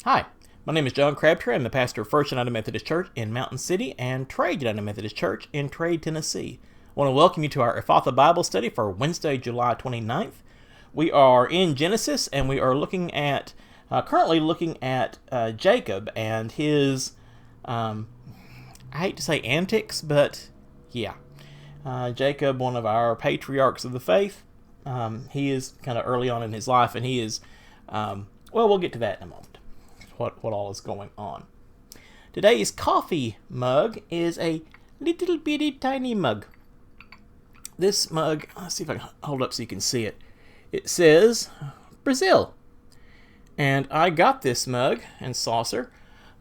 Hi, my name is John Crabtree. I'm the pastor of First United Methodist Church in Mountain City and Trade United Methodist Church in Trade, Tennessee. I want to welcome you to our Ephphatha Bible study for Wednesday, July 29th. We are in Genesis and we are currently looking at Jacob and his, I hate to say antics, but yeah. Jacob, one of our patriarchs of the faith, he is kind of early on in his life, and he is, we'll get to that in a moment, what all is going on. Today's coffee mug is a little bitty tiny mug. This mug, let's see if I can hold up so you can see it. It says Brazil. And I got this mug and saucer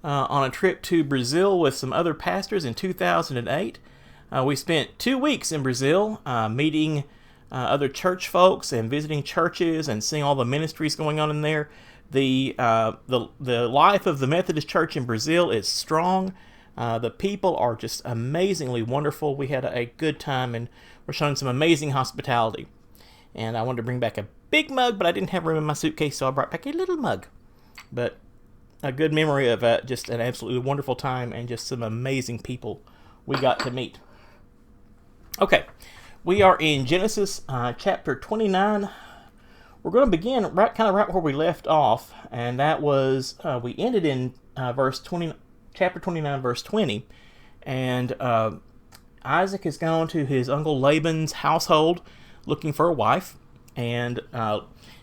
on a trip to Brazil with some other pastors in 2008. We spent 2 weeks in Brazil meeting other church folks and visiting churches and seeing all the ministries going on in there. The life of the Methodist Church in Brazil is strong. The people are just amazingly wonderful. We had a good time and we're showing some amazing hospitality. And I wanted to bring back a big mug, but I didn't have room in my suitcase, so I brought back a little mug. But a good memory of just an absolutely wonderful time and just some amazing people we got to meet. Okay, we are in Genesis chapter 29. We're going to begin right where we left off, and that was we ended in chapter 29, verse 20, and Isaac has gone to his uncle Laban's household looking for a wife, and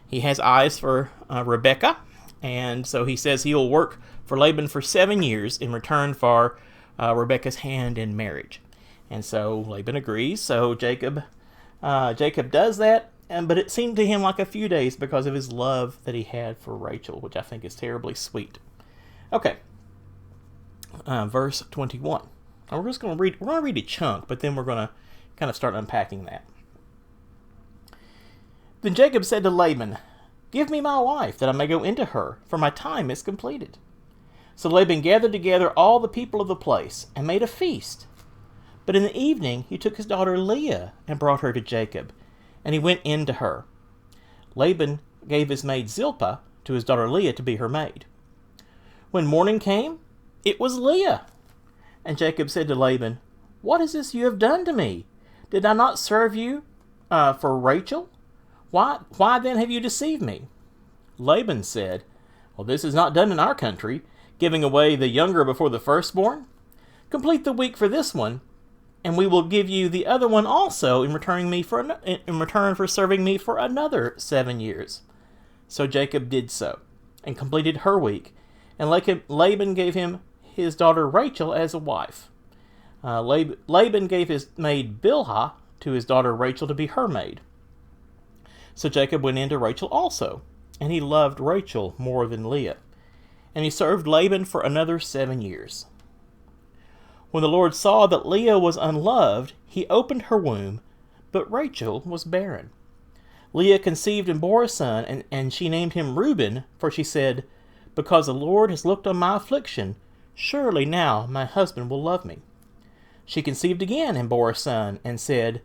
he has eyes for Rebekah, and so he says he will work for Laban for 7 years in return for Rebekah's hand in marriage. And so Laban agrees. So Jacob does that, but it seemed to him like a few days because of his love that he had for Rachel, which I think is terribly sweet. Okay, verse 21. We're going to read a chunk, but then we're going to kind of start unpacking that. Then Jacob said to Laban, "Give me my wife, that I may go into her, for my time is completed." So Laban gathered together all the people of the place and made a feast. But in the evening he took his daughter Leah and brought her to Jacob, and he went in to her. Laban gave his maid Zilpah to his daughter Leah to be her maid. When morning came, it was Leah. And Jacob said to Laban, "What is this you have done to me? Did I not serve you for Rachel? Why then have you deceived me?" Laban said, "Well, this is not done in our country, giving away the younger before the firstborn. Complete the week for this one, and we will give you the other one also in return for serving me for another 7 years." So Jacob did so, and completed her week, and Laban gave him his daughter Rachel as a wife. Laban gave his maid Bilhah to his daughter Rachel to be her maid. So Jacob went in to Rachel also, and he loved Rachel more than Leah, and he served Laban for another 7 years. When the Lord saw that Leah was unloved, he opened her womb, but Rachel was barren. Leah conceived and bore a son, and she named him Reuben, for she said, "Because the Lord has looked on my affliction, surely now my husband will love me." She conceived again and bore a son, and said,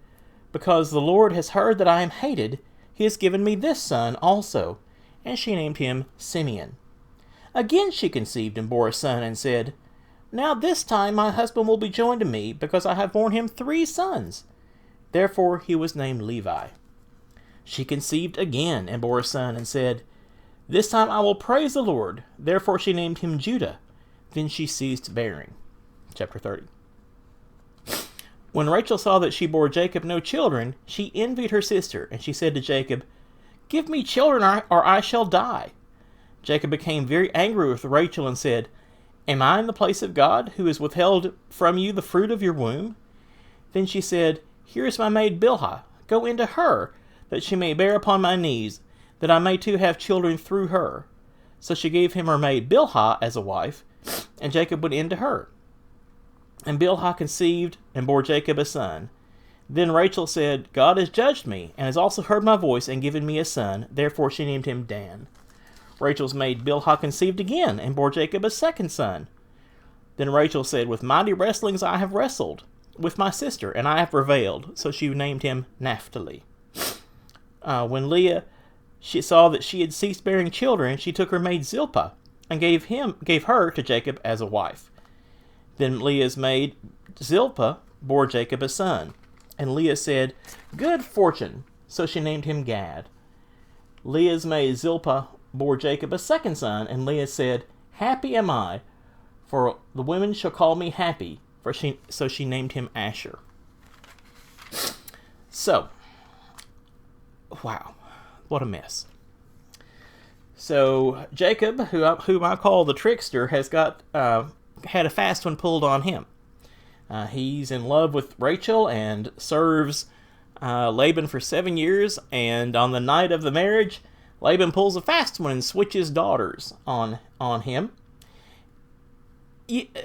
"Because the Lord has heard that I am hated, he has given me this son also," and she named him Simeon. Again she conceived and bore a son, and said, "Now this time my husband will be joined to me, because I have borne him 3 sons. Therefore he was named Levi. She conceived again and bore a son, and said, "This time I will praise the Lord." Therefore she named him Judah. Then she ceased bearing. Chapter 30. When Rachel saw that she bore Jacob no children, she envied her sister, and she said to Jacob, "Give me children, or I shall die." Jacob became very angry with Rachel and said, "Am I in the place of God, who has withheld from you the fruit of your womb?" Then she said, "Here is my maid Bilhah. Go into her, that she may bear upon my knees, that I may too have children through her." So she gave him her maid Bilhah as a wife, and Jacob went in to her. And Bilhah conceived and bore Jacob a son. Then Rachel said, "God has judged me, and has also heard my voice and given me a son." Therefore she named him Dan. Rachel's maid Bilhah conceived again, and bore Jacob a second son. Then Rachel said, "With mighty wrestlings I have wrestled with my sister, and I have prevailed." So she named him Naphtali. When Leah saw that she had ceased bearing children, she took her maid Zilpah, and gave her to Jacob as a wife. Then Leah's maid Zilpah bore Jacob a son, and Leah said, "Good fortune," so she named him Gad. Leah's maid Zilpah bore Jacob a second son, and Leah said, "Happy am I, for the women shall call me happy," so she named him Asher. So, wow, what a mess. So Jacob, whom I call the trickster, has had a fast one pulled on him. He's in love with Rachel and serves Laban for 7 years, and on the night of the marriage, Laban pulls a fast one and switches daughters on him.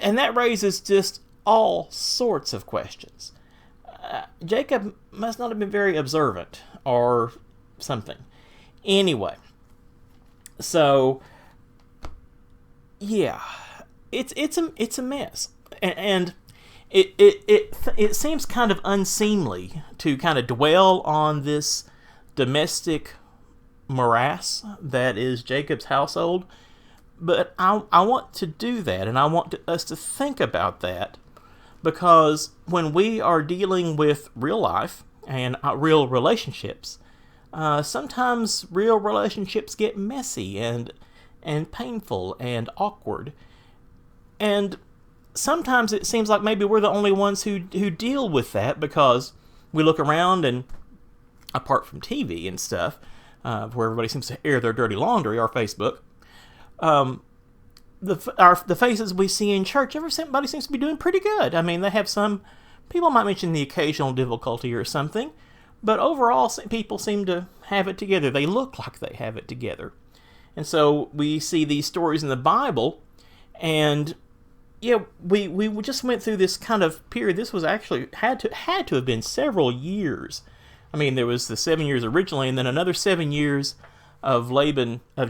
And that raises just all sorts of questions. Jacob must not have been very observant or something. Anyway, so yeah, it's a mess, and it seems kind of unseemly to kind of dwell on this domestic morass that is Jacob's household, but I want to do that, and I want us to think about that, because when we are dealing with real life and real relationships, sometimes real relationships get messy and painful and awkward, and sometimes it seems like maybe we're the only ones who deal with that, because we look around and, apart from TV and stuff, where everybody seems to air their dirty laundry, or Facebook, the faces we see in church, everybody seems to be doing pretty good. I mean, they have some people might mention the occasional difficulty or something, but overall, people seem to have it together. They look like they have it together. And so we see these stories in the Bible, and yeah, we just went through this kind of period. This was actually had to have been several years. I mean, there was the 7 years originally, and then another 7 years of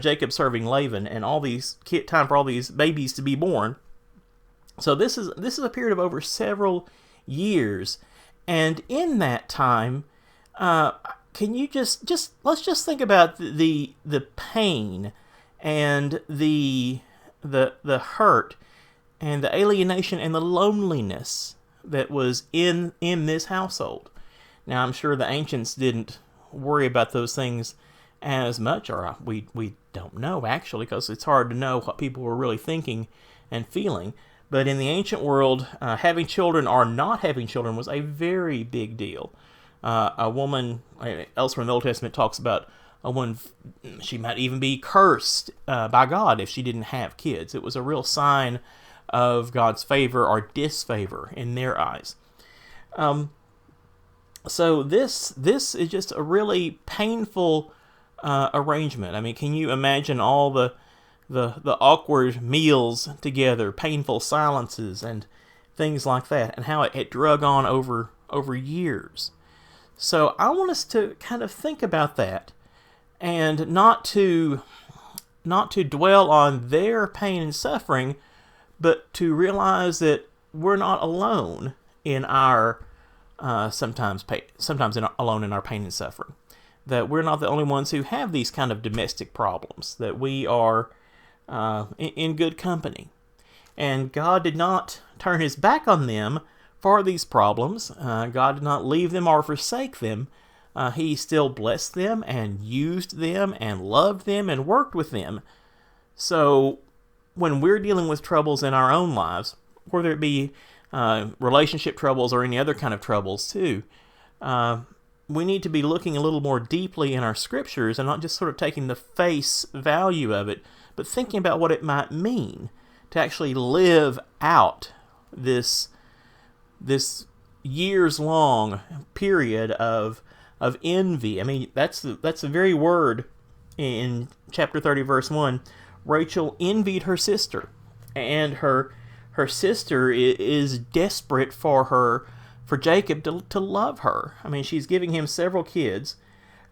Jacob serving Laban, and time for all these babies to be born. So this is a period of over several years, and in that time, can you let's just think about the pain and the hurt and the alienation and the loneliness that was in this household. Now, I'm sure the ancients didn't worry about those things as much, or we don't know, actually, because it's hard to know what people were really thinking and feeling. But in the ancient world, having children or not having children was a very big deal. A woman, elsewhere in the Old Testament, talks about a woman, she might even be cursed by God if she didn't have kids. It was a real sign of God's favor or disfavor in their eyes. So this is just a really painful arrangement. I mean, can you imagine all the awkward meals together, painful silences, and things like that, and how it drug on over years? So I want us to kind of think about that, and not to dwell on their pain and suffering, but to realize that we're not alone in our sometimes alone in our pain and suffering. That we're not the only ones who have these kind of domestic problems. That we are in good company, and God did not turn His back on them for these problems. God did not leave them or forsake them. He still blessed them and used them and loved them and worked with them. So when we're dealing with troubles in our own lives, whether it be relationship troubles or any other kind of troubles too, we need to be looking a little more deeply in our scriptures and not just sort of taking the face value of it, but thinking about what it might mean to actually live out this years-long period of envy. I mean, that's the very word in chapter 30, verse 1. Rachel envied her sister, and her sister is desperate for Jacob to love her. I mean, she's giving him several kids,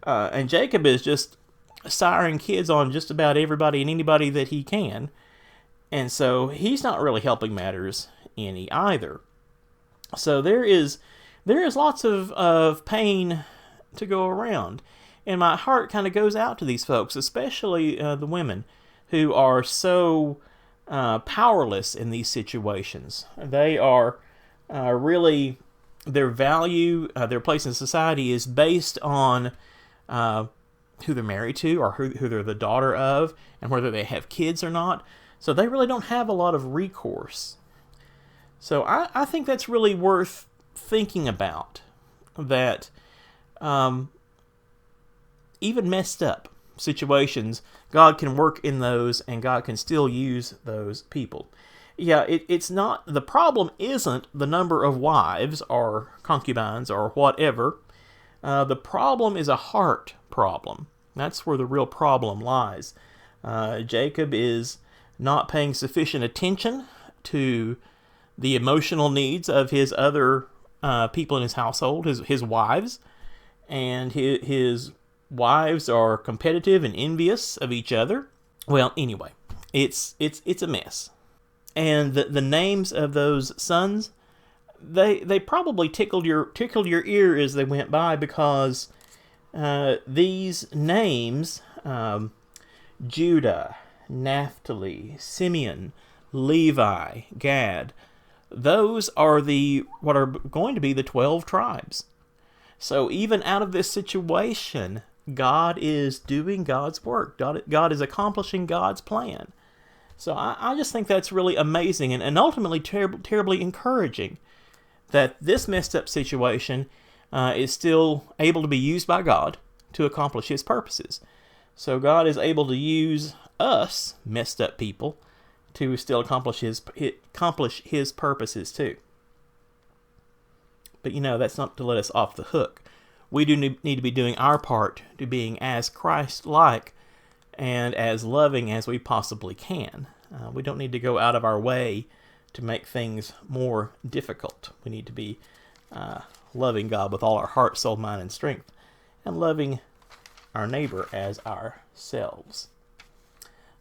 and Jacob is just siring kids on just about everybody and anybody that he can, and so he's not really helping matters any either. So there is lots of pain to go around, and my heart kind of goes out to these folks, especially the women who are so powerless in these situations. They are really, their value, their place in society is based on who they're married to, or who they're the daughter of, and whether they have kids or not. So they really don't have a lot of recourse. So I think that's really worth thinking about, that even messed up situations, God can work in those, and God can still use those people. Yeah, it's not, the problem isn't the number of wives or concubines or whatever. The problem is a heart problem. That's where the real problem lies. Jacob is not paying sufficient attention to the emotional needs of his other people in his household, his wives, and his wives are competitive and envious of each other. Well, anyway, it's a mess. And the names of those sons, they probably tickled your ear as they went by, because these names, Judah, Naphtali, Simeon, Levi, Gad, those are what are going to be the 12 tribes. So even out of this situation, God is doing God's work. God is accomplishing God's plan. So I just think that's really amazing, and ultimately terribly encouraging, that this messed up situation is still able to be used by God to accomplish His purposes. So God is able to use us, messed up people, to still accomplish His purposes too. But that's not to let us off the hook. We do need to be doing our part to being as Christ-like and as loving as we possibly can. We don't need to go out of our way to make things more difficult. We need to be loving God with all our heart, soul, mind, and strength, and loving our neighbor as ourselves.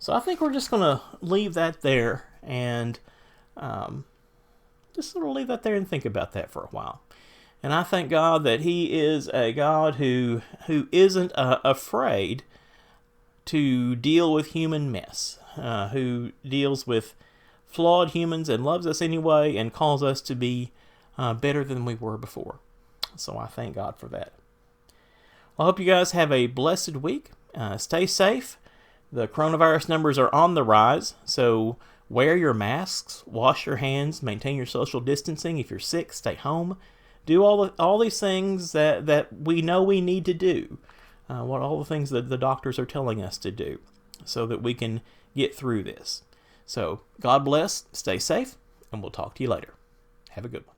So I think we're just going to leave that there, and just sort of leave that there and think about that for a while. And I thank God that He is a God who isn't afraid to deal with human mess, who deals with flawed humans and loves us anyway, and calls us to be better than we were before. So I thank God for that. Well, I hope you guys have a blessed week. Stay safe. The coronavirus numbers are on the rise, so wear your masks, wash your hands, maintain your social distancing. If you're sick, stay home. Do all these things that we know we need to do. All the things that the doctors are telling us to do, so that we can get through this. So God bless, stay safe, and we'll talk to you later. Have a good one.